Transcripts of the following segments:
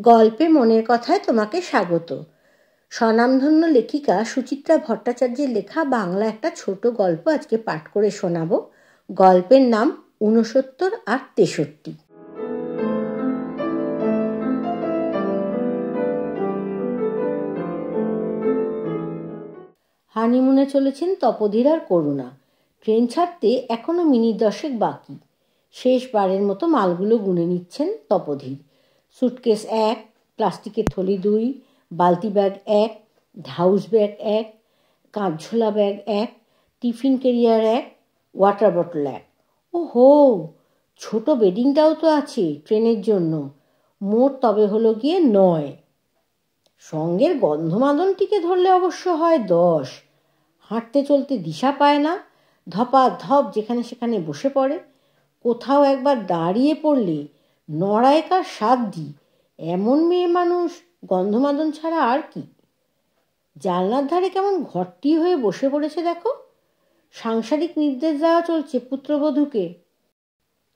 গল্পে মনের কথায় তোমাকে স্বাগত। স্বনামধন্য লেখিকা সুচিত্রা ভট্টাচার্যের লেখা বাংলা একটা ছোট গল্প আজকে পাঠ করে শোনাব। গল্পের নাম ৬৯ আর ৬৩। হানিমুনে চলেছেন তপোধীর আর করুণা। ট্রেন ছাড়তে এখনো মিনিট 10 বাকি। শেষবারের মতো মালগুলো গুনে নিচ্ছেন তপোধীর। সুটকেস 1, প্লাস্টিকের থলি 2, বালতি ব্যাগ 1, হাউস ব্যাগ 1, কাঁধঝোলা bag 1, tiffin carrier 1, water bottle 1। ওহো, ছোট বেডিংটাও তো আছে ট্রেনের জন্য। মোট তবে হলো গিয়ে 9। সঙ্গের গন্ধমাদনটিকে ধরলে অবশ্য হয় 10। হাঁটতে চলতে দিশা পায় না, ধপাধপ যেখানে সেখানে বসে পড়ে। কোথাও একবার দাঁড়িয়ে পড়লে নড়ায় কার সাধ্যি। এমন মেয়ে মানুষ গন্ধমাদন ছাড়া আর কি। জানলার ধারে কেমন ঘরটি হয়ে বসে পড়েছে দেখো। সাংসারিক নির্দেশ দেওয়া চলছে পুত্রবধূকে।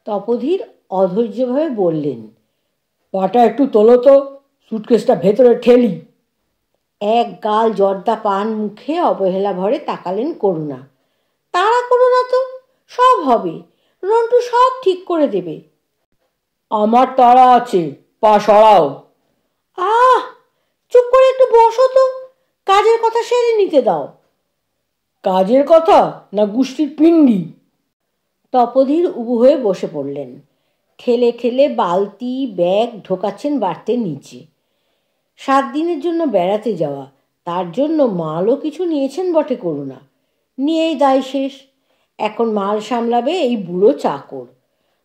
তপোধীর অধৈর্যভাবে বললেন, পাটা একটু তোলো তো, সুটকেসটা ভেতরে ঠেলি। এক গাল জর্দা পান মুখে অবহেলা ভরে তাকালেন করুণা। তাড়া করো না তো, সব হবে, রন্টু সব ঠিক করে দেবে। আমার তাড়া আছে, পা সরাও। আহ, চুপ করে একটু বসো তো, কাজের কথা সেরে নিতে দাও। কাজের কথা না গুষ্টির পিণ্ডি? তপোধীর উবু হয়ে বসে পড়লেন। ঠেলে ঠেলে বালতি ব্যাগ ঢোকাচ্ছেন বাড়তের নিচে। 7 দিনের জন্য বেড়াতে যাওয়া, তার জন্য মালও কিছু নিয়েছেন বটে করুণা। নিয়েই দায় শেষ। এখন মাল সামলাবে এই বুড়ো চাকর।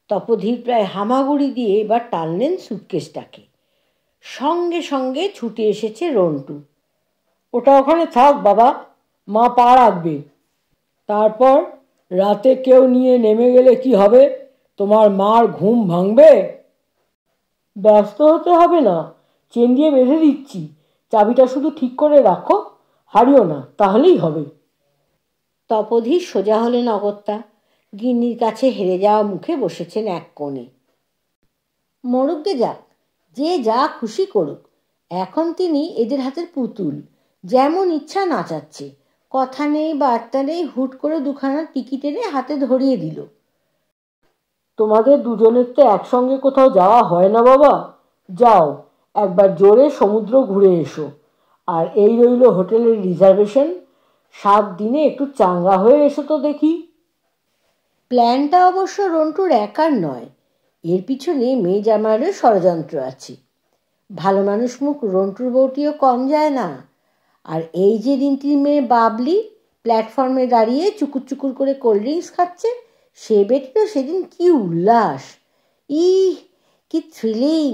তপোধীর প্রায় হামাগুড়ি দিয়ে এবার টানলেন সুটকেসটাকে। সঙ্গে সঙ্গে ছুটে এসেছে রন্টু। ওটা ওখানে থাক বাবা, মা পা রাখবে। তারপর রাতে কেউ নিয়ে নেমে গেলে কি হবে? তোমার মার ঘুম ভাঙবে? ব্যস্ত হতে হবে না, চেন দিয়ে বেঁধে দিচ্ছি। চাবিটা শুধু ঠিক করে রাখো, হারিও না, তাহলেই হবে। তপোধীর সোজা হলেন অগত্যা। গিন্নির কাছে হেরে যাওয়া মুখে বসেছেন এক কোণে। মরুকগে যাক, যে যা খুশি করুক। এখন তিনি এদের হাতের পুতুল, যেমন ইচ্ছা নাচাচ্ছে। কথা নেই বার্তা নেই, হুট করে 2খানা টিকিট এনে হাতে ধরিয়ে দিল। তোমাদের দুজনের তো একসঙ্গে কোথাও যাওয়া হয় না বাবা। যাও, একবার জোরে সমুদ্র ঘুরে এসো। আর এই রইল হোটেলের রিজার্ভেশন। 7 দিনে একটু চাঙ্গা হয়ে এসো তো দেখি। প্ল্যানটা অবশ্য রন্টুর একার নয়, এর পিছনে মেয়ে জামাইয়েরও ষড়যন্ত্র আছে। ভালো মানুষ মুখ রন্টুর বউটিও কম যায় না। আর এই যে রিন্টির মেয়ে বাবলি প্ল্যাটফর্মে দাঁড়িয়ে চুকুর চুকুর করে কোল্ড ড্রিঙ্কস খাচ্ছে, সে বেটিরও সেদিন কি উল্লাস! ইহ, কি থ্রিলিং!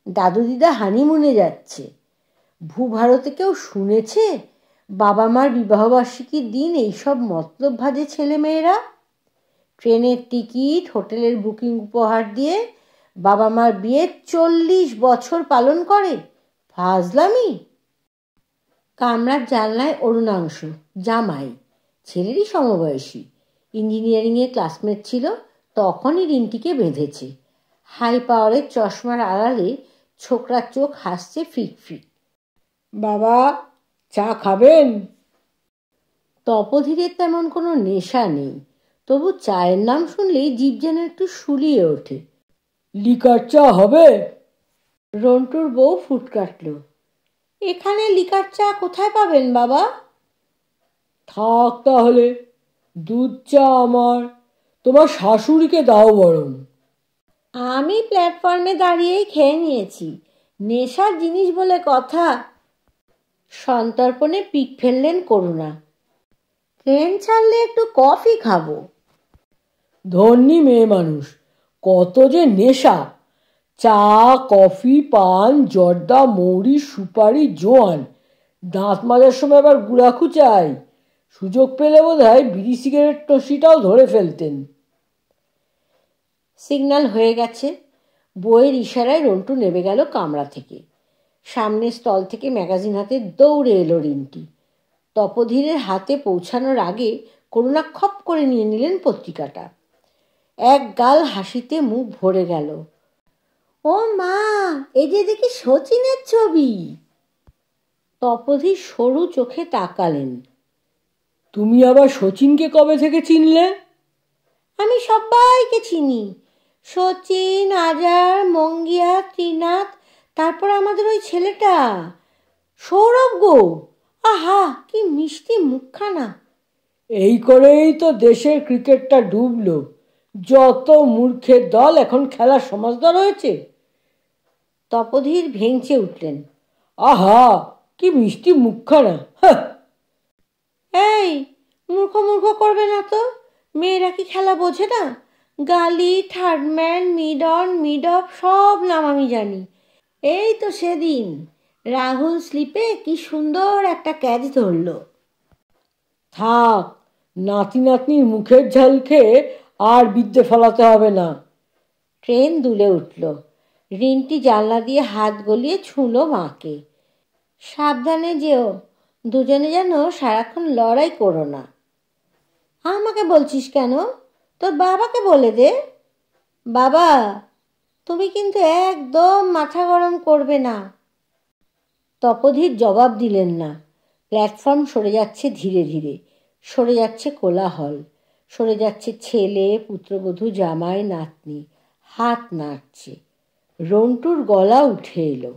দাদু দিদা হানিমুনে যাচ্ছে। ভূভারতে কেউ শুনেছে বাবা মার বিবাহবার্ষিকীর দিন এইসব মতলব ভাজে ছেলেমেয়েরা? ট্রেনের টিকিট, হোটেলের বুকিং উপহার দিয়ে বাবা মার বিয়ে 40 বছর পালন করে। ফাজলামি! কামরার জানলায় অরুণাংশ, জামাই, ছেলেরই সমবয়সী, ইঞ্জিনিয়ারিংয়ের ক্লাসমেট ছিল, তখনই রিন্টিকে বেঁধেছে। হাই পাওয়ারের চশমার আড়ালে ছোকরা চোখ হাসছে ফিক ফিক। বাবা, চা খাবেন? তপোধীরের তেমন কোনো নেশা নেই, তবু চায়ের নাম শুনলেই জিভ যেন একটু শুলিয়ে ওঠে। লিকার চা হবে? রন্টুর বউ ফুট কাটল। এখানে লিকার চা কোথায় পাবেন বাবা? থাক তাহলে, দুধ চা আমার। তোমার শাশুড়িকে দাও বরং। আমি প্ল্যাটফর্মে দাঁড়িয়েই খেয়ে নিয়েছি, নেশার জিনিস বলে কথা। সন্তর্পণে পিক ফেললেন করুণা। ট্রেন ছাড়লে একটু কফি খাবো। ধন্যী মেয়ে মানুষ, কত যে নেশা! চা, কফি, পান, জর্দা, মৌরি, সুপারি, জোয়ান। দাঁত মাজার সময় আবার গুড়াখু চাই। সুযোগ পেলে বোধ হয় বিড়ি সিগারেট টসিটাও ধরে ফেলতেন। সিগন্যাল হয়ে গেছে। বইয়ের ইশারায় রন্টু নেমে গেল কামরা থেকে। সামনের স্টল থেকে ম্যাগাজিন হাতে দৌড়ে এলো রিন্টি। তপোধীরের হাতে পৌঁছানোর আগে করুণা খপ করে নিয়ে নিলেন পত্রিকাটা। এক গাল হাসিতে মুখ ভরে গেল। ও মা, এই যে দেখি শচীনের ছবি। তপোধী সরু চোখে তাকালেন। তুমি আবার শচীনকে কবে থেকে চিনলে? আমি সবাইকে চিনি, শচীন, আজার, মঙ্গিয়া, ত্রিনাথ, তারপর আমাদের ওই ছেলেটা সৌরভ গো। আহা, কি মিষ্টি মুখখানা। এই করেই তো দেশের ক্রিকেটটা ডুবলো। যত মূর্খের দল এখন খেলার সমাজদার হয়েছে। তপোধীর ভেঙচে উঠলেন। আহা, কি মিষ্টি মুখখানা। এই, মূর্খ মূর্খ করবে না তো। মেয়েরা কি খেলা বোঝে না? গালি, third man, mid on, mid of সব নাম আমি জানি। এই তো সেদিন রাহুল স্লিপে কি সুন্দর একটা ক্যাচ ধরল। থাক, নাতি নাতনির মুখের ঝাল খেয়ে আর বিদ্যে ফলাতে হবে না। ট্রেন দুলে উঠল। রিন্টি জানলা দিয়ে হাত গলিয়ে ছুঁল মাকে। সাবধানে যেও, দুজনে যেন সারাক্ষণ লড়াই করো না। আমাকে বলছিস কেন? তোর বাবাকে বলে দে। বাবা, তুমি কিন্তু একদম মাথা গরম করবে না। তপোধীর জবাব দিলেন না। প্ল্যাটফর্ম সরে যাচ্ছে ধীরে ধীরে, সরে যাচ্ছে কোলাহল, সরে যাচ্ছে ছেলে, পুত্রবধূ, জামাই, নাতনি, হাত নাড়ছে। রন্টুর গলা উঠে এলো।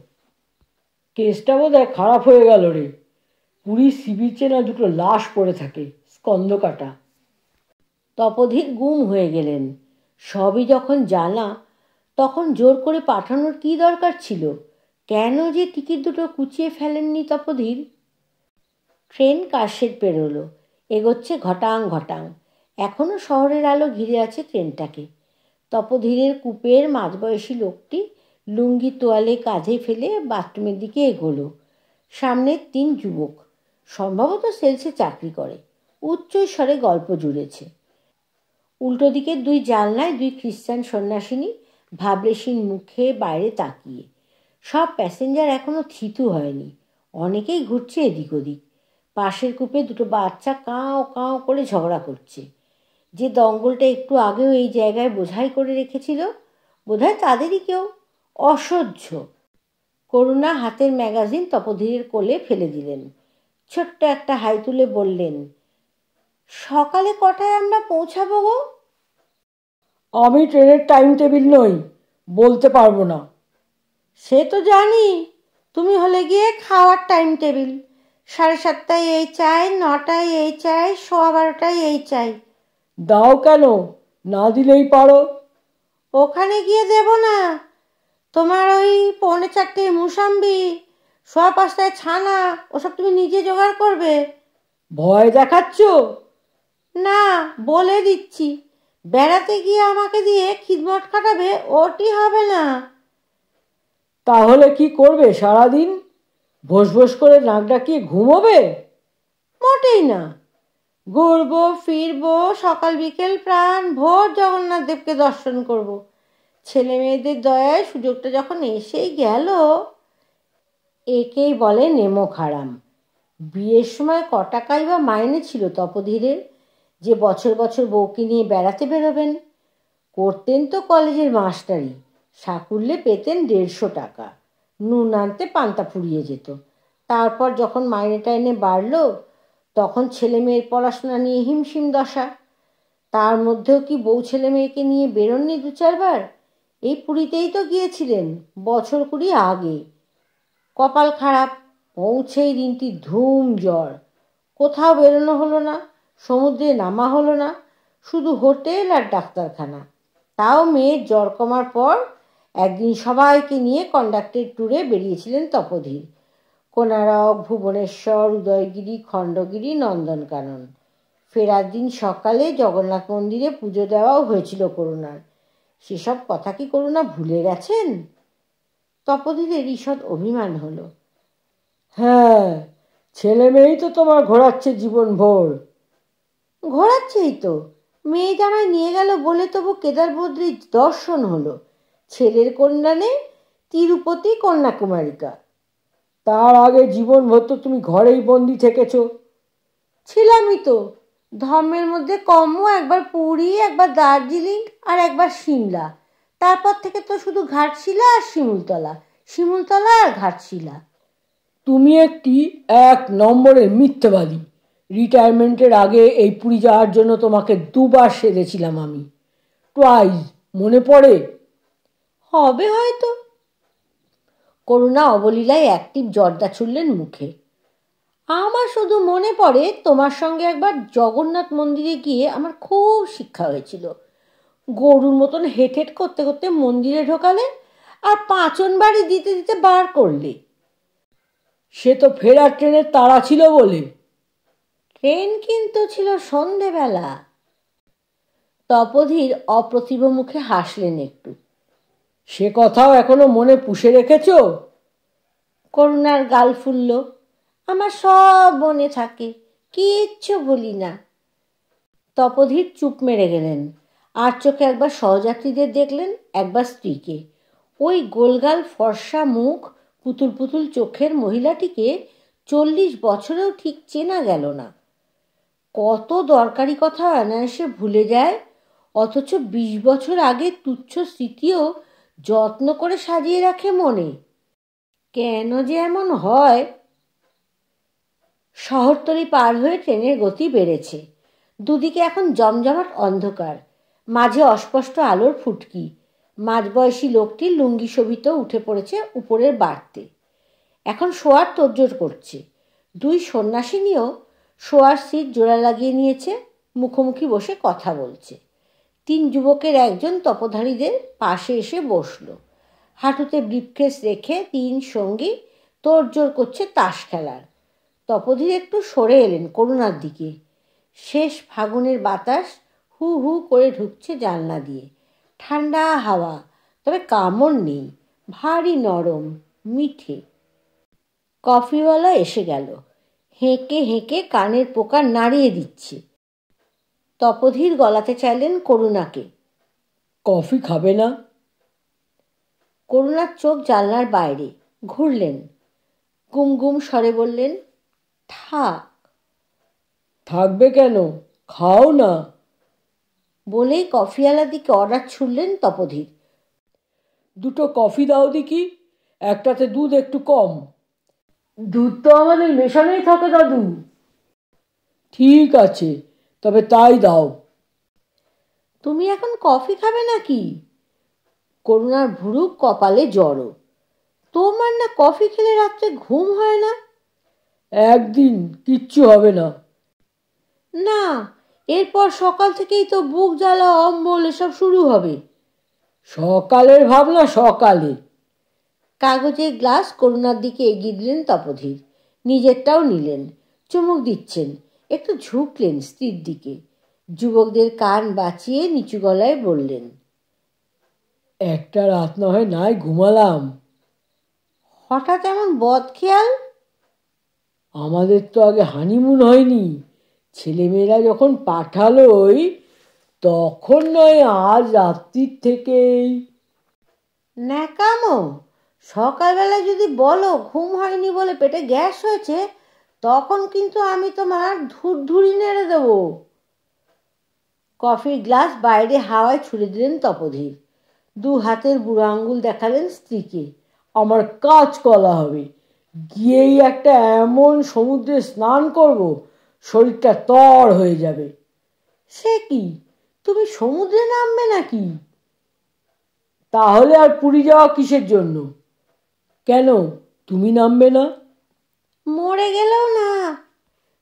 কেসটা বোধহয় খারাপ হয়ে গেল রে। পুরীর সি বিচে না দুটো লাশ পড়ে থাকে, স্কন্ধ কাটা। তপোধীর গুম হয়ে গেলেন। সবই যখন জানা, তখন জোর করে পাঠানোর কী দরকার ছিল? কেন যে টিকিট দুটো কুচিয়ে ফেলেননি তপোধীর? ট্রেন কাশের পেরোলো, এগোচ্ছে ঘটাং ঘটাং। এখনও শহরের আলো ঘিরে আছে ট্রেনটাকে। তপোধীরের কূপের মাঝবয়সী লোকটি লুঙ্গি তোয়ালে কাঁধে ফেলে বাথরুমের দিকে এগোলো। সামনে 3 যুবক, সম্ভবত সেলসে চাকরি করে, উচ্চ স্বরে গল্প জুড়েছে। উল্টো দিকের 2 জানলায় 2 খ্রিস্টান সন্ন্যাসিনী ভাবলেশীন মুখে বাইরে তাকিয়ে। সব প্যাসেঞ্জার এখনো থিতু হয়নি, অনেকেই ঘুরছে এদিক ওদিক। পাশের কূপে 2 বাচ্চা কাঁও কাঁও করে ঝগড়া করছে। যে দঙ্গলটা একটু আগেও এই জায়গায় বোঝাই করে রেখেছিল, বোধহয় তাদেরই কেউ। অসহ্য। করুণা হাতের ম্যাগাজিন তপোধীরের কোলে ফেলে দিলেন। ছোট্ট একটা হাই তুলে বললেন, সকালে কটায় আমরা পৌঁছাবো গো? আমি ট্রেনের টাইম টেবিল নই, বলতে পারবো না। সে তো জানি, তুমি হলে গিয়ে খাওয়ার টাইম টেবিল। 7:30টায় এই চাই, 9টায় এই চাই, 12:15টায় এই চাই। দাও কেন? না দিলেই পারো। ওখানে গিয়ে দেব না। তোমার ওই 4:45 মুসাম্বি, 5:15টায় ছানা, ওসব তুমি নিজে জোগাড় করবে। ভয় দেখাচ্ছ? না, বলে দিচ্ছি, বেড়াতে গিয়ে আমাকে দিয়ে খিদমত খাটাবে, ওটি হবে না। তাহলে কি করবে সারাদিন? ভোস ভোস করে নাক ডাকিয়ে ঘুমোবে? মোটেই না। ঘুরবো, ফিরবো, সকাল বিকেল প্রাণ ভোর জগন্নাথ দেবকে দর্শন করব। ছেলে মেয়েদের দয়ায় সুযোগটা যখন এসেই গেল। একেই বলে নেমক হারাম। বিয়ের সময় ক টাকাই বা মাইনে ছিল তপোধীরের, যে বছর বছর বউকে নিয়ে বেড়াতে বেরোবেন? করতেন তো কলেজের মাস্টারি, সাকুল্যে পেতেন 150 টাকা। নুন আনতে পান্তা ফুরিয়ে যেত। তারপর যখন মাইনে টাইনে বাড়ল, তখন ছেলে মেয়ের পড়াশোনা নিয়ে হিমশিম দশা। তার মধ্যেও কি বউ ছেলে মেয়েকে নিয়ে বেরোননি 2-4 বার? এই পুরীতেই তো গিয়েছিলেন বছর 20 আগে। কপাল খারাপ, পৌঁছেই রিন্টির ধুম জ্বর। কোথাও বেরোনো হলো না, সমুদ্রে নামা হলো না, শুধু হোটেল আর ডাক্তারখানা। তাও মেয়ের জ্বর কমার পর একদিন সবাইকে নিয়ে কন্ডাক্টের ট্যুরে বেরিয়েছিলেন তপোধীর। কোনারক, ভুবনেশ্বর, উদয়গিরি, খণ্ডগিরি, নন্দনকানন। ফেরার দিন সকালে জগন্নাথ মন্দিরে পুজো দেওয়াও হয়েছিল করুণার। সেসব কথা কি করুণা ভুলে গেছেন? তপোধীরের ঈষৎ অভিমান হলো। হ্যাঁ, ছেলে মেয়েই তো তোমার ঘোরাচ্ছে জীবন ভোর। ঘোরাচ্ছেই তো। মেয়ে জামাই নিয়ে গেল বলে তবু কেদার বদ্রীর দর্শন হলো। ছেলের কল্যাণে তিরুপতি কন্যাকুমারিকা। তার আগে জীবনভর তো তুমি ঘরেই বন্দি থেকেছ। ছিলামই তো। ধর্মের মধ্যে কমও একবার পুরী, একবার দার্জিলিং আর একবার সিমলা। তারপর থেকে তো শুধু ঘাটশিলা আর শিমুলতলা, শিমুলতলা আর ঘাটশিলা। তুমি একটি 1 নম্বরের মিথ্যেবাদী। রিটায়ারমেন্টের আগে এই পুরী যাওয়ার জন্য তোমাকে 2বার সেধেছিলাম আমি। টুয়াইস, মনে পড়ে? হবে হয়তো। করুণা অবলীলায় একটিপ জর্দা ছুড়লেন মুখে। আমার শুধু মনে পড়ে তোমার সঙ্গে একবার জগন্নাথ মন্দিরে গিয়ে আমার খুব শিক্ষা হয়েছিল। গরুর মতন হেঁট হেঁট করতে করতে মন্দিরে ঢোকালে আর পাঁচন বাড়ি দিতে দিতে বার করলে। সে তো ফেরার ট্রেনের তাড়া ছিল বলে। ট্রেন কিন্তু ছিল সন্ধেবেলা। তপোধীর অপ্রতিভ মুখে হাসলেন একটু। সে কথাও এখনো মনে পুষে রেখেছ? করুণার গাল ফুলল। আমার সব মনে থাকে, কিচ্ছু ভুলি না। তপোধীর চুপ মেরে গেলেন। আর চোখে একবার সহযাত্রীদের দেখলেন, একবার স্ত্রীকে। ওই গোলগাল ফর্সা মুখ, পুতুল পুতুল চোখের মহিলাটিকে 40 বছরেও ঠিক চেনা গেল না। কত দরকারি কথা অনায়াসে ভুলে যায়, অথচ 20 বছর আগে তুচ্ছ স্মৃতিও যত্ন করে সাজিয়ে রাখে মনে। কেন যে এমন হয়? শহরতলি পার হয়ে ট্রেনের গতি বেড়েছে। দুদিকে এখন জমজমাট অন্ধকার, মাঝে অস্পষ্ট আলোর ফুটকি। মাঝবয়সী লোকটি লুঙ্গি শোভিত উঠে পড়েছে উপরের বাড়তে। এখন শোয়ার তোড়জোড় করছে। 2 সন্ন্যাসিনীও শোয়ার সিট জোড়া লাগিয়ে নিয়েছে, মুখোমুখি বসে কথা বলছে। 3 যুবকের একজন তপধারীদের পাশে এসে বসল। হাঁটুতে ব্রিফকেস রেখে 3 সঙ্গী তোড়জোড় করছে তাস খেলার। তপোধীর একটু সরে এলেন করুণার দিকে। শেষ ফাগুনের বাতাস হু হু করে ঢুকছে জানলা দিয়ে। ঠান্ডা হাওয়া, তবে কামড় নেই, ভারী নরম, মিঠে। কফিওয়ালা এসে গেল। হেঁকে হেঁকে কানের পোকা নাড়িয়ে দিচ্ছে। তপোধীর গলাতে চাইলেন করুণাকে। কফি খাবে না? করুণার চোখ জানলার বাইরে ঘুরলেন। গুম গুম স্বরে বললেন, থাক। থাকবে কেন? খাও না। বলেই কফিওয়ালার দিকে অর্ডার ছুড়লেন তপোধীর। 2টো কফি দাও দেখি, একটাতে দুধ একটু কম। দুধ তো আমাদের মেশানোই থাকে দাদু। ঠিক আছে, তবে তাই দাও। তুমি এখন কফি খাবে নাকি? করুণার ভুরু কপালে জড়ো। তোমার না কফি খেলে রাত্রে ঘুম হয় না? একদিন কিচ্ছু হবে না। না, এরপর সকাল থেকেই তো বুক জ্বালা, অম্বল এসব শুরু হবে। সকালের ভাবনা সকালে। কাগজের গ্লাস করুণার দিকে এগিয়ে দিলেন তপোধীর। নিজেরটাও নিলেন। চুমুক দিচ্ছেন। একটু ঝুঁকলেন স্ত্রীর দিকে। যুবকদের কান বাঁচিয়ে নিচু গলায় বললেন, একটা রাত না হয় নাই ঘুমালাম। হঠাৎ এমন বদ খেয়াল? আমাদের তো আগে হানিমুন হয়নি। ছেলেমেয়েরা যখন পাঠালোই তখন নয় আজ রাত্রির থেকেই। ন্যাকামো। সকালবেলা যদি বলো ঘুম হয়নি বলে পেটে গ্যাস হয়েছে, তখন কিন্তু আমি তোমার ধুরধুরি নেড়ে দেব। কফির গ্লাস বাইরে হাওয়ায় ছুড়ে দিলেন তপোধীর। 2 হাতের বুড়ো আঙ্গুল দেখালেন স্ত্রীকে। আমার কাজ কলা হবে। গিয়েই একটা এমন সমুদ্রে স্নান করব, শরীরটা তর হয়ে যাবে। সে কি, তুমি সমুদ্রে নামবে নাকি? তাহলে আর পুরী যাওয়া কিসের জন্য? কেন, তুমি নামবে না? মরে গেলেও না।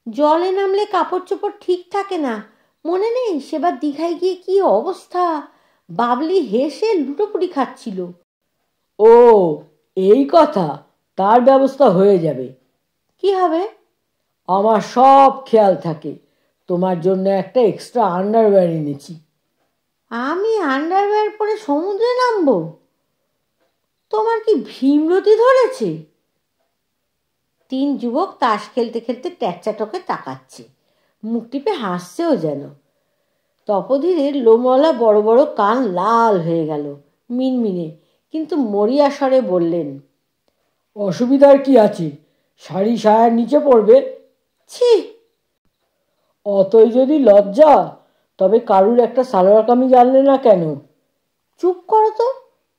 জলে নামলে কাপড় চোপড় ঠিক থাকে না। মনে নেই সেবার দীঘায় গিয়ে কি অবস্থা? বাবলি হেসে লুটোপুটি খাচ্ছিল। ও, এই কথা। তার ব্যবস্থা হয়ে যাবে। কি হবে? আমার সব খেয়াল থাকে। তোমার জন্য একটা এক্সট্রা আন্ডারওয়্যার এনেছি। আমি আন্ডারওয়্যার পরে সমুদ্রে নামবো? তোমার কি ভীমরতি ধরেছে? 3 যুবক তাস খেলতে খেলতে ট্যাকচাটকে তাকাচ্ছে, মুখ টিপে হাসছেও যেন। তপোধীরের লোমওয়ালা বড় বড় কান লাল হয়ে গেল। মিনমিনে কিন্তু মরিয়া স্বরে বললেন, অসুবিধার কি আছে? শাড়ি সায়ার নিচে পড়বে। ছি। অতই যদি লজ্জা, তবে কারুর একটা সালোয়ার কামিজ আনলে না কেন? চুপ করো তো,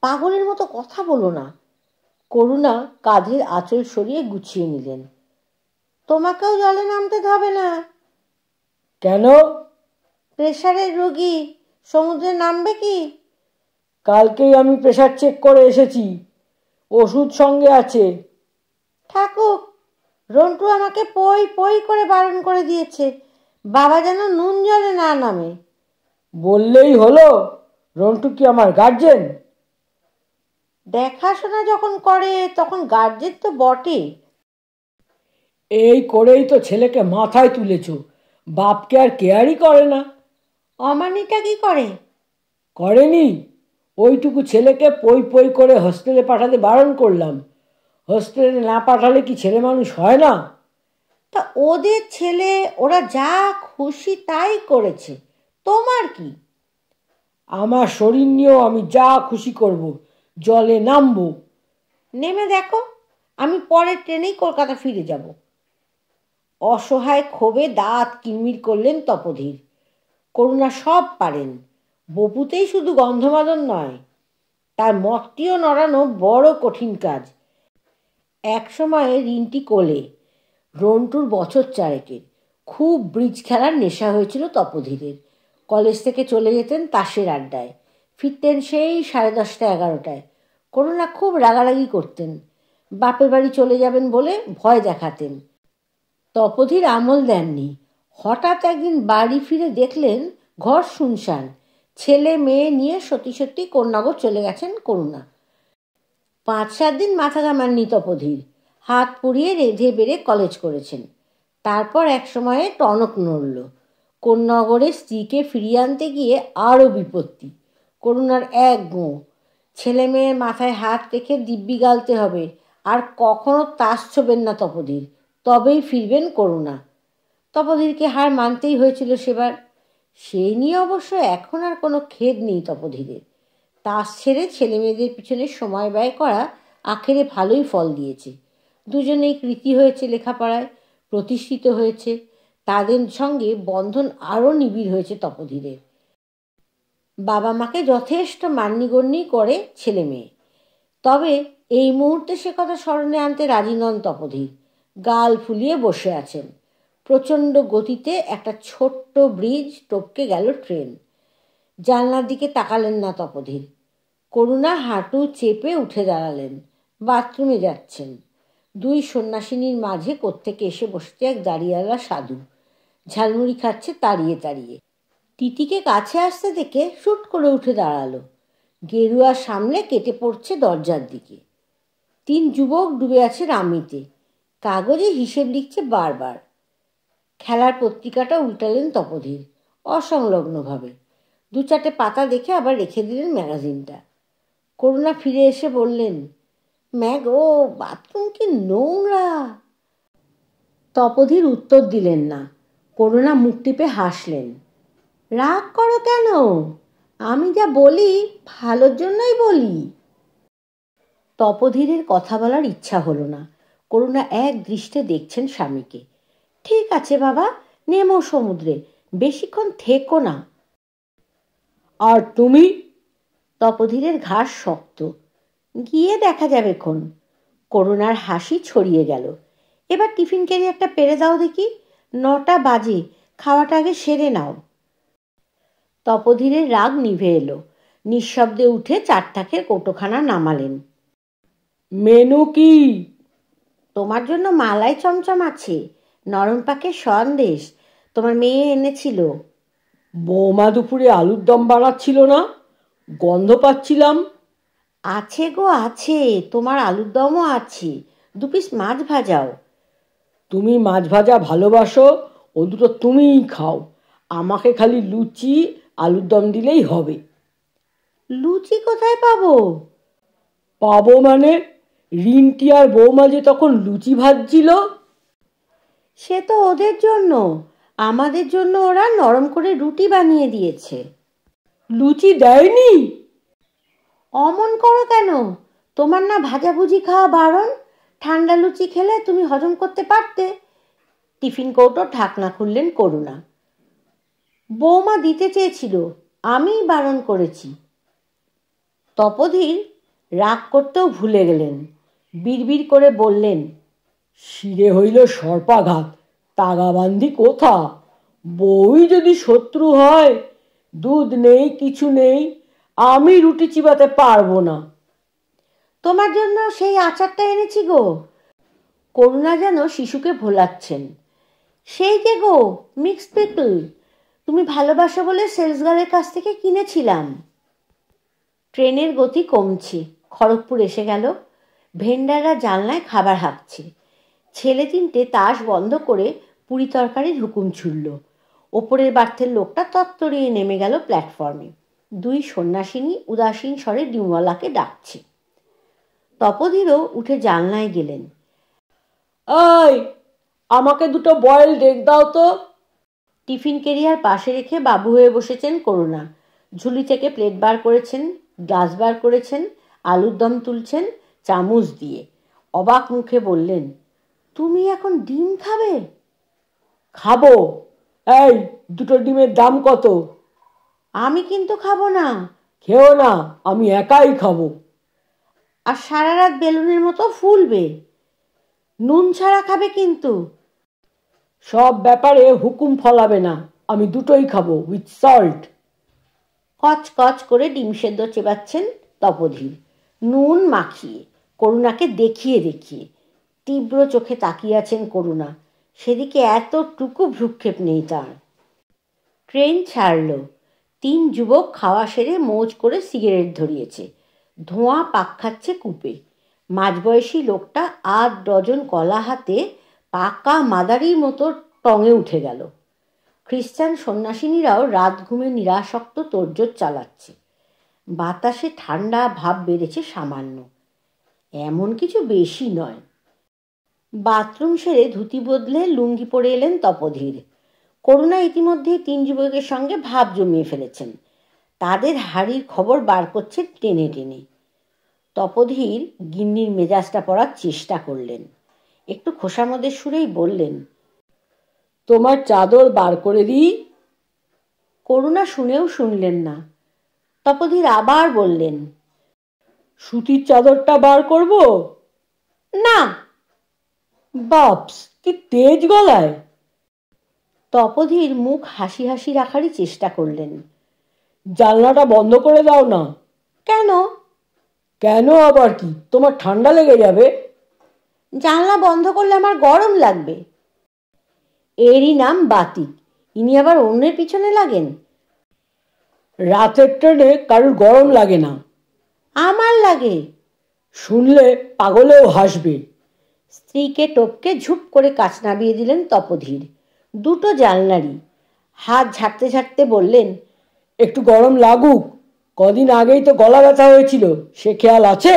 পাগলের মতো কথা বলো না। করুণা কাঁধের আঁচল সরিয়ে গুছিয়ে নিলেন। তোমাকেও জলে নামতে হবে না। কেন? প্রেশারের রোগী, সমুদ্রে নামবে কি? কালকেই আমি প্রেশার চেক করে এসেছি, ওষুধ সঙ্গে আছে। থাকুক, রন্টু আমাকে পই পই করে বারণ করে দিয়েছে, বাবা যেন নুন জলে না নামে। বললেই হলো, রন্টু কি আমার গার্জেন? দেখাশোনা যখন করে তখন গার্জেন তো বটে। এই করেই তো ছেলেকে মাথায় তুলেছ, বাপকে আর কেয়ারই করে না। অমানিটা কি করে? করেনি? ওইটুকু ছেলেকে পই পই করে হোস্টেলে পাঠাতে বারণ করলাম। হোস্টেলে না পাঠালে কি ছেলে মানুষ হয় না? তা ওদের ছেলে, ওরা যা খুশি তাই করেছে, তোমার কি? আমার শরীর নিয়েও আমি যা খুশি করব, জলে নামবো। নেমে দেখো, আমি পরের ট্রেনেই কলকাতা ফিরে যাব। অসহায় ক্ষোভে দাঁত কিরমির করলেন তপোধীর। করুণা সব পারেন, বপুতেই শুধু গন্ধমাদন নয়, তার মতটিও নড়ানো বড় কঠিন কাজ। এক সময়ে রিন্টি কোলে, রন্টুর বছর চারেকের। খুব ব্রিজ খেলার নেশা হয়েছিল তপোধীরের। কলেজ থেকে চলে যেতেন তাসের আড্ডায়, ফিরতেন সেই 10:30-11টায়। করুণা খুব রাগারাগি করতেন, বাপের বাড়ি চলে যাবেন বলে ভয় দেখাতেন। তপোধীর আমল দেননি। হঠাৎ একদিন বাড়ি ফিরে দেখলেন ঘর শুনশান, ছেলে মেয়ে নিয়ে সত্যি সত্যি কন্যাগর চলে গেছেন করুণা। 5-7 দিন মাথা ঘামাননি তপোধীর, হাত পুড়িয়ে রেঁধে বেড়ে কলেজ করেছেন। তারপর এক সময়ে টনক নড়ল। কোন্নগরে স্ত্রীকে ফিরিয়ে আনতে গিয়ে আরও বিপত্তি। করুণার এক গোঁ, ছেলে মেয়ের মাথায় হাত রেখে দিব্যি গালতে হবে, আর কখনো তাস ছোবেন না তপোধীর, তবেই ফিরবেন করুণা। তপোধীরকে হার মানতেই হয়েছিল সেবার। সেই নিয়ে অবশ্য এখন আর কোনো খেদ নেই তপোধীরের। তাস ছেড়ে ছেলে মেয়েদের পিছনে সময় ব্যয় করা আখেরে ভালোই ফল দিয়েছে। দুজনেই কৃতী হয়েছে লেখাপড়ায়, প্রতিষ্ঠিত হয়েছে, তাদের সঙ্গে বন্ধন আরও নিবিড় হয়েছে তপোধীরের। বাবা মাকে যথেষ্ট মান্যিগণ্যই করে ছেলে মেয়ে। তবে এই মুহূর্তে সে কথা স্মরণে আনতে রাজি নন তপোধীর। গাল ফুলিয়ে বসে আছেন। প্রচণ্ড গতিতে একটা ছোট্ট ব্রিজ টপকে গেল ট্রেন। জানলার দিকে তাকালেন না তপোধীর। করুণা হাঁটু চেপে উঠে দাঁড়ালেন, বাথরুমে যাচ্ছেন। দুই সন্ন্যাসিনীর মাঝে কোত্থেকে এসে বসতে এক দাড়িওয়ালা সাধু, ঝালমুড়ি খাচ্ছে তাড়িয়ে তাড়িয়ে। তিতিকে কাছে আসতে দেখে শুট করে উঠে দাঁড়ালো, গেরুয়া সামলে কেটে পড়ছে দরজার দিকে। 3 যুবক ডুবে আছে রামিতে, কাগজে হিসেব লিখছে বারবার। খেলার পত্রিকাটা উল্টালেন তপোধীর অসংলগ্নভাবে। 2-4টে পাতা দেখে আবার রেখে দিলেন ম্যাগাজিনটা। করুণা ফিরে এসে বললেন, ম্যাগো, বাথরুম কি নোংরা। তপোধীর উত্তর দিলেন না। করুণা মুখ টিপে হাসলেন। রাগ করো কেন? আমি যা বলি ভালোর জন্যই বলি। তপোধীরের কথা বলার ইচ্ছা হলো না। করুণা এক দৃষ্টে দেখছেন স্বামীকে। ঠিক আছে বাবা, নেমো সমুদ্রে, বেশিক্ষণ থেকো না। আর তুমি? তপোধীরের ঘাড় শক্ত। গিয়ে দেখা যাবে খন। করুণার হাসি ছড়িয়ে গেল। এবার টিফিন ক্যারি একটা পেরে দাও দেখি, 9টা বাজে, খাওয়াটা আগে সেরে নাও। তপোধীরের রাগ নিভে এলো। নিঃশব্দে উঠে 4 কৌটোখানা নামালেন। মেনু কি? তোমার জন্য মালাই চমচম আছে, নরম পাকের সন্দেশ, তোমার মেয়ে এনেছিল। বৌমা দুপুরে আলুর দম বানাচ্ছিল না? গন্ধ পাচ্ছিলাম। আছে গো আছে, তোমার আলুর দমও আছে, 2 পিস মাছ ভাজাও। তুমি মাছ ভাজা ভালোবাসো, ও দুটো তুমিই খাও। আমাকে খালি লুচি আলুর দম দিলেই হবে। লুচি কোথায় পাবো? পাবো মানে? রিন্টি আর বৌমা যে তখন লুচি ভাজছিল। সে তো ওদের জন্য, আমাদের জন্য ওরা নরম করে রুটি বানিয়ে দিয়েছে। লুচি দেয়নি? অমন করো কেন? তোমার না ভাজাভুজি খাওয়া বারণ? ঠান্ডা লুচি খেলে তুমি হজম করতে পারতে। টিফিন কৌটো ঢাকনা খুললেন করুণা। বৌমা দিতে চেয়েছিল, আমিই বারণ করেছি। তপোধীর রাগ করতেও ভুলে গেলেন। বিড়বিড় করে বললেন, শিরে হইল সর্পাঘাত, তাগাবান্ধি কোথা? বউই যদি শত্রু হয়, দুধ নেই কিছু নেই, আমি রুটি চিবাতে পারবো না। তোমার জন্য সেই আচারটা এনেছি গো। করুণা যেন শিশুকে ভোলাচ্ছেন। সেই যে গো, মিক্সড পিকল, তুমি ভালোবাসো বলে সেলসগার্লের কাছ থেকে কিনেছিলাম। ট্রেনের গতি কমছে, খড়গপুর এসে গেল। ভেন্ডাররা জানলায় খাবার হাঁকছে। ছেলে তিনটে তাস বন্ধ করে পুরি তরকারির হুকুম ছুড়ল। ওপরের বার্থের লোকটা তত্তরিয়ে নেমে গেল প্ল্যাটফর্মে। দুই সন্ন্যাসিনী উদাসীন স্বরে ডিমওয়ালাকে ডাকছে। তপোধীরও উঠে জানলায় গেলেন। এই, আমাকে দুটো বয়েলড এগ দাও তো। টিফিন কেরিয়ার পাশে রেখে বাবু হয়ে বসেছেন করুণা। ঝুলি থেকে প্লেট বার করেছেন, গ্লাস বার করেছেন, আলুর দম তুলছেন চামচ দিয়ে। অবাক মুখে বললেন, তুমি এখন ডিম খাবে? খাবো। এই, দুটো ডিমের দাম কত? আমি কিন্তু খাবো না। খেও না, আমি একাই খাবো। আর সারা রাত বেলুনের মতো ফুলবে। নুন ছাড়া খাবে কিন্তু। সব ব্যাপারে হুকুম ফলাবে না, আমি দুটোই খাবো, উইথ সল্ট। কচ কচ করে ডিম সেদ্ধ চেবাচ্ছেন তপোধীর, নুন মাখিয়ে, করুণাকে দেখিয়ে দেখিয়ে। তীব্র চোখে তাকিয়ে আছেন করুণা, সেদিকে এতটুকু ভ্রুক্ষেপ নেই তার। ট্রেন ছাড়ল। তিন যুবক খাওয়া সেরে মৌজ করে সিগারেট ধরিয়েছে। ধোঁয়া পাক খাচ্ছে কূপে। মাঝবয়সী লোকটা ৮ ডজন কলা হাতে পাকা মাদারির মতো টঙে উঠে গেল। খ্রিস্টান সন্ন্যাসিনীরাও রাত ঘুমে নিরাসক্ত তোড়জোড় চালাচ্ছে। বাতাসে ঠান্ডা ভাব বেড়েছে সামান্য, এমন কিছু বেশি নয়। বাথরুম সেরে ধুতি বদলে লুঙ্গি পরে এলেন তপোধীর। করুণা ইতিমধ্যেই তিন যুবকের সঙ্গে ভাব জমিয়ে ফেলেছেন। তাদের হাড়ির খবর বার করছে টেনে টেনে। তপোধীর গিন্নির মেজাজটা পড়ার চেষ্টা করলেন। একটু খোসামদের সুরেই বললেন, তোমার চাদর বার করে দিই? করুণা শুনেও শুনলেন না। তপোধীর আবার বললেন, সুতির চাদরটা বার করব? না। বাপস, কি তেজ গলায়! তপোধীর মুখ হাসি হাসি রাখারই চেষ্টা করলেন। জানলাটা বন্ধ করে দাও না। কেন? কেন আবার কি, তোমার ঠান্ডা লেগে যাবে। জানলা বন্ধ করলে আমার গরম লাগবে। এরই নাম বাতিক, ইনি আবার অন্যের পিছনে লাগেন। রাতের ট্রেনে কারোর গরম লাগে না। আমার লাগে। শুনলে পাগলেও হাসবে। স্ত্রীকে টপকে ঝুপ করে কাচ নামিয়ে দিলেন তপোধীর। দুটো জানলারই। হাত ঝাড়তে ঝাড়তে বললেন, একটু গরম লাগুক, কদিন আগেই তো গলা ব্যথা হয়েছিল, সে খেয়াল আছে?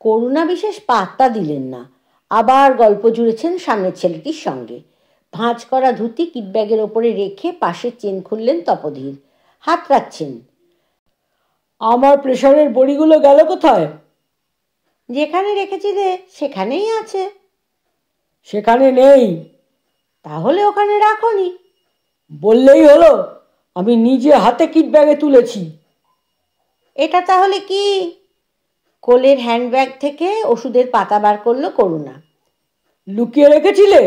করুণা বিশেষ পাত্তা দিলেন না। আবার গল্প জুড়েছেন সামনের ছেলেটির সঙ্গে। ভাঁজ করা ধুতি কিটব্যাগের ওপরে রেখে পাশের চেন খুললেন তপোধীর। হাত রাখছেন। আমার প্রেশারের বড়িগুলো গেল কোথায়? যেখানে রেখেছিলে সেখানেই আছে। সেখানে নেই। তাহলে ওখানে রাখোনি? বললেই হলো, আমি নিজে হাতে কিটব্যাগে তুলেছি। এটা তাহলে কি? কোলের হ্যান্ডব্যাগ থেকে ওষুধের পাতা বার করলো করুণা। লুকিয়ে রেখেছিলে?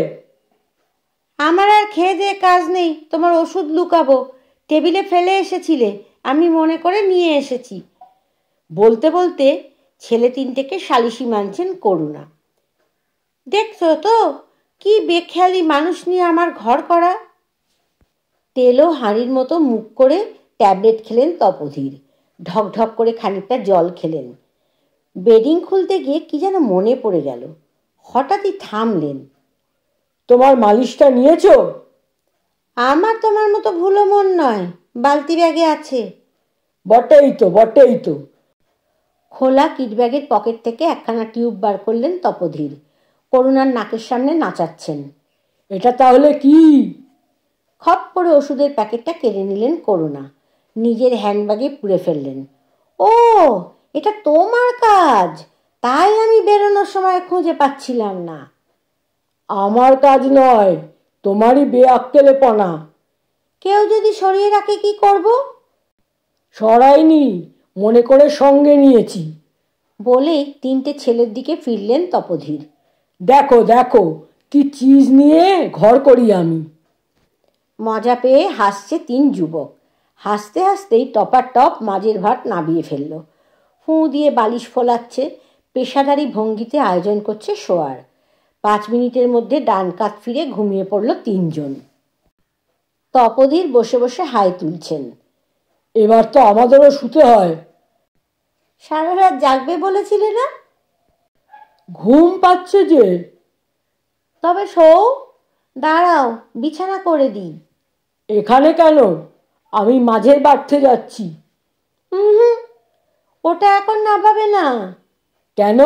আমার আর খেয়ে দিয়ে কাজ নেই, তোমার ওষুধ লুকাবো? টেবিলে ফেলে এসেছিলে, আমি মনে করে নিয়ে এসেছি। বলতে বলতে ছেলে তিনটেকে সালিশি মানছেন করুণা। দেখছো তো কি বেখেয়ালি মানুষ নিয়ে আমার ঘর করা। তেলও হাঁড়ির মতো মুখ করে ট্যাবলেট খেলেন তপোধীর। ঢকঢক করে খানিকটা জল খেলেন। বেডিং খুলতে গিয়ে কি যেন মনে পড়ে গেল। হঠাৎই থামলেন। তোমার মালিশটা নিয়েছো? আমার তোমার মতো ভুলো মন নয়, বালতি ব্যাগে আছে। বটেই তো, বটেই তো। খোলা কিটব্যাগের পকেট থেকে একখানা টিউব বার করলেন তপোধীর। করুণার নাকের সামনে নাচাচ্ছেন। এটা তাহলে কি? খপ করে ওষুধের প্যাকেটটা কেড়ে নিলেন করুণা। নিজের হ্যান্ডব্যাগে পুরে ফেললেন। ও, এটা তোমার কাজ, তাই আমি বেরোনোর সময় খুঁজে পাচ্ছিলাম না। আমার কাজ নয়, তোমারই বেআক্কেলেপনা। কেউ যদি সরিয়ে রাখে কি করব? সরাইনি, মনে করে সঙ্গে নিয়েছি। বলেই তিনটে ছেলের দিকে ফিরলেন তপোধীর। দেখো দেখো কি চিজ নিয়ে ঘর করি আমি। মজা পেয়ে হাসছে তিন যুবক। হাসতে হাসতেই টপাটপ মাঝের ভাত নাবিয়ে ফেলল। ফুঁ দিয়ে বালিশ ফোলাচ্ছে, পেশাদারি ভঙ্গিতে আয়োজন করছে শোয়ার। 5 মিনিটের মধ্যে ডান কাত ফিরে ঘুমিয়ে পড়ল তিনজন। তপোধীর বসে বসে হাই তুলছেন। এবার তো আমাদেরও শুতে হয়। সারা রাত জাগবে বলেছিলে না? ঘুম পাচ্ছে যে। তবে শোও, দাঁড়াও বিছানা করে দিই। এখানে কেন? আমি মাঝের বাড়তে যাচ্ছি। হুম, ওটা এখন নামাবে না। কেন?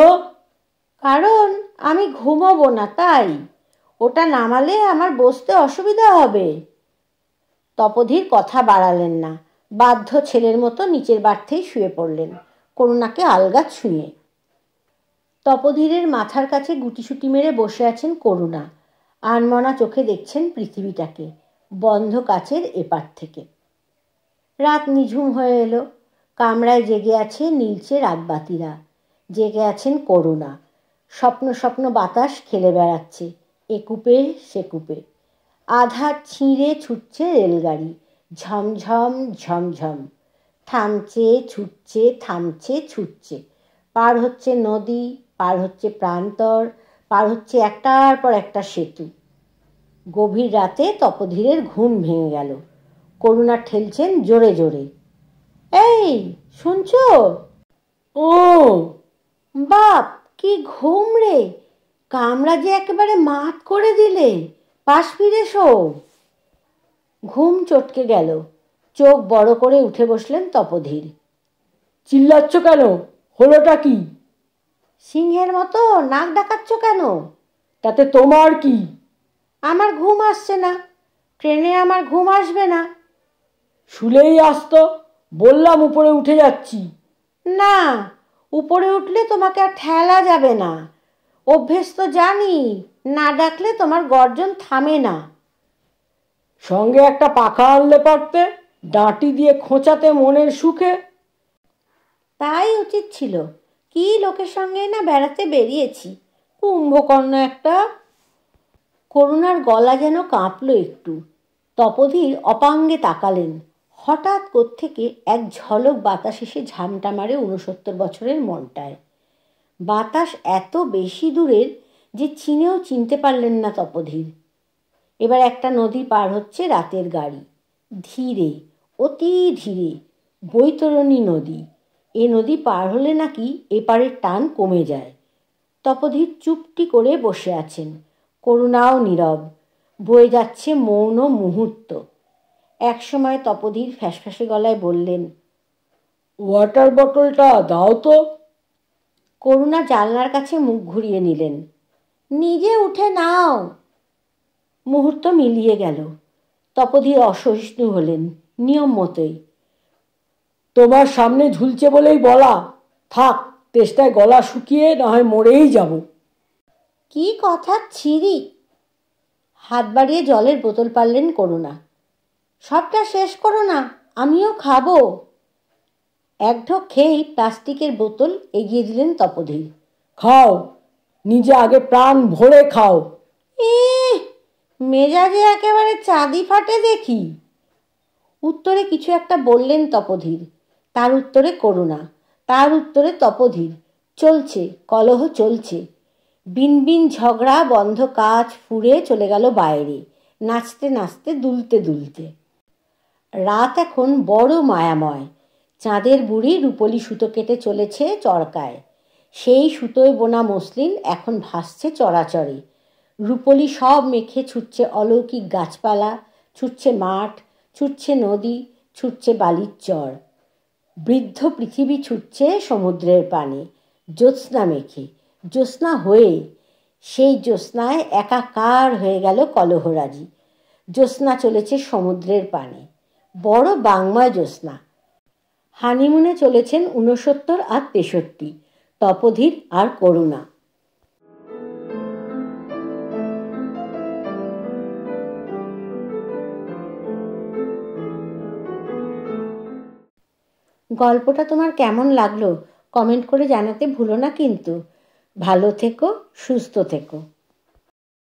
কারণ আমি ঘুমোবো না, তাই। ওটা নামালে আমার বসতে অসুবিধা হবে। তপোধীর কথা বাড়ালেন না, বাধ্য ছেলের মতো নিচের বাড়তেই শুয়ে পড়লেন, করুণাকে আলগা ছুঁয়ে। তপোধীরের মাথার কাছে গুটিসুটি মেরে বসে আছেন করুণা। আনমনা চোখে দেখছেন পৃথিবীটাকে বন্ধ কাচের এপার থেকে। রাত নিঝুম হয়ে এলো। কামরায় জেগে আছে নীলচে রাতবাতিরা, জেগে আছেন করুণা। স্বপ্ন স্বপ্ন বাতাস খেলে বেড়াচ্ছে এ কূপে সে কূপে। আধার ছিঁড়ে ছুটছে রেলগাড়ি, ঝমঝম ঝমঝম। থামছে ছুটছে, থামছে ছুটছে। পার হচ্ছে নদী, পার হচ্ছে প্রান্তর, পার হচ্ছে একটার পর একটা সেতু। গভীর রাতে তপোধীরের ঘুম ভেঙে গেল। করুণা ঠেলছেন জোরে জোরে। এই শুনছো? ও বাপ, কি ঘুম রে! কামরা যে একেবারে মাত করে দিলে। পাশ ফিরে শো। ঘুম চটকে গেল। চোখ বড় করে উঠে বসলেন তপোধীর। চিল্লাচ্ছ কেন? হলোটা কি? সিংহের মতো নাক ডাকাচ্ছ কেন? তাতে তোমার কি? আমার ঘুম আসছে না। ট্রেনে আমার ঘুম আসবে না। শুলেই আসতো। বললাম উপরে উঠে যাচ্ছি। না, উপরে উঠলে তোমাকে আর ঠেলা যাবে না। অভ্যেস তো জানি, না ডাকলে তোমার গর্জন থামে না। সঙ্গে একটা পাখা আনলে পারতে, ডাঁটি দিয়ে খোঁচাতে মনের সুখে। তাই উচিত ছিল। কি লোকের সঙ্গে না বেড়াতে বেরিয়েছি, কুম্ভকর্ণ একটা। করুণার গলা যেন কাঁপল একটু। তপোধীর অপাঙ্গে তাকালেন। হঠাৎ কোত্থেকে এক ঝলক বাতাস এসে ঝামটা মারে 69 বছরের মনটায়। বাতাস এত বেশি দূরের যে চিনেও চিনতে পারলেন না তপোধীর। এবার একটা নদী পার হচ্ছে রাতের গাড়ি, ধীরে, অতি ধীরে। বৈতরণী নদী। এ নদী পার হলে নাকি এপারের টান কমে যায়। তপোধীর চুপটি করে বসে আছেন। করুণাও নীরব। বয়ে যাচ্ছে মৌন মুহূর্ত। একসময় তপোধীর ফ্যাসফ্যাসে গলায় বললেন, ওয়াটার বটলটা দাও তো। করুণা জানলার কাছে মুখ ঘুরিয়ে নিলেন। নিজে উঠে নাও। মুহূর্ত মিলিয়ে গেল। তপোধীর অসহিষ্ণু হলেন, নিয়ম মতোই। তোমার সামনে ঝুলছে বলেই বলা। থাক, তেষ্টায় গলা শুকিয়ে না হয় মরেই যাব। কি কথা ছিরি! হাত বাড়িয়ে জলের বোতল পারলেন করুণা। সবটা শেষ করো না, আমিও খাবো। এক ঢোক খেয়েই প্লাস্টিকের বোতল এগিয়ে দিলেন তপোধীর। খাও, নিজে আগে প্রাণ ভরে খাও। মেজাজে একেবারে চাঁদি ফাটে দেখি। উত্তরে কিছু একটা বললেন তপোধীর। তার উত্তরে করুণা, তার উত্তরে তপোধীর। চলছে কলহ, চলছে। বিনবিন ঝগড়া বন্ধ কাজ ফুঁড়ে চলে গেল বাইরে, নাচতে নাচতে দুলতে দুলতে। রাত এখন বড় মায়াময়। চাঁদের বুড়ি রুপোলি সুতো কেটে চলেছে চরকায়। সেই সুতোয় বোনা মসলিন এখন ভাসছে চরাচরে। রুপোলি সব মেখে ছুটছে অলৌকিক গাছপালা, ছুটছে মাঠ, ছুটছে নদী, ছুটছে বালির চর। বৃদ্ধ পৃথিবী ছুটছে সমুদ্রের পানে, জ্যোৎস্না মেখে, জ্যোৎস্না হয়ে। সেই জ্যোৎস্নায় একাকার হয়ে গেল কলহরাজি। জ্যোৎস্না চলেছে সমুদ্রের পানে, বড় বাংময় জ্যোৎস্না। হানিমুনে চলেছেন 69 আর 63, তপোধীর আর করুণা। গল্পটা তোমার কেমন লাগলো কমেন্ট করে জানাতে ভুলো না কিন্তু। ভালো থেকো, সুস্থ থেকো।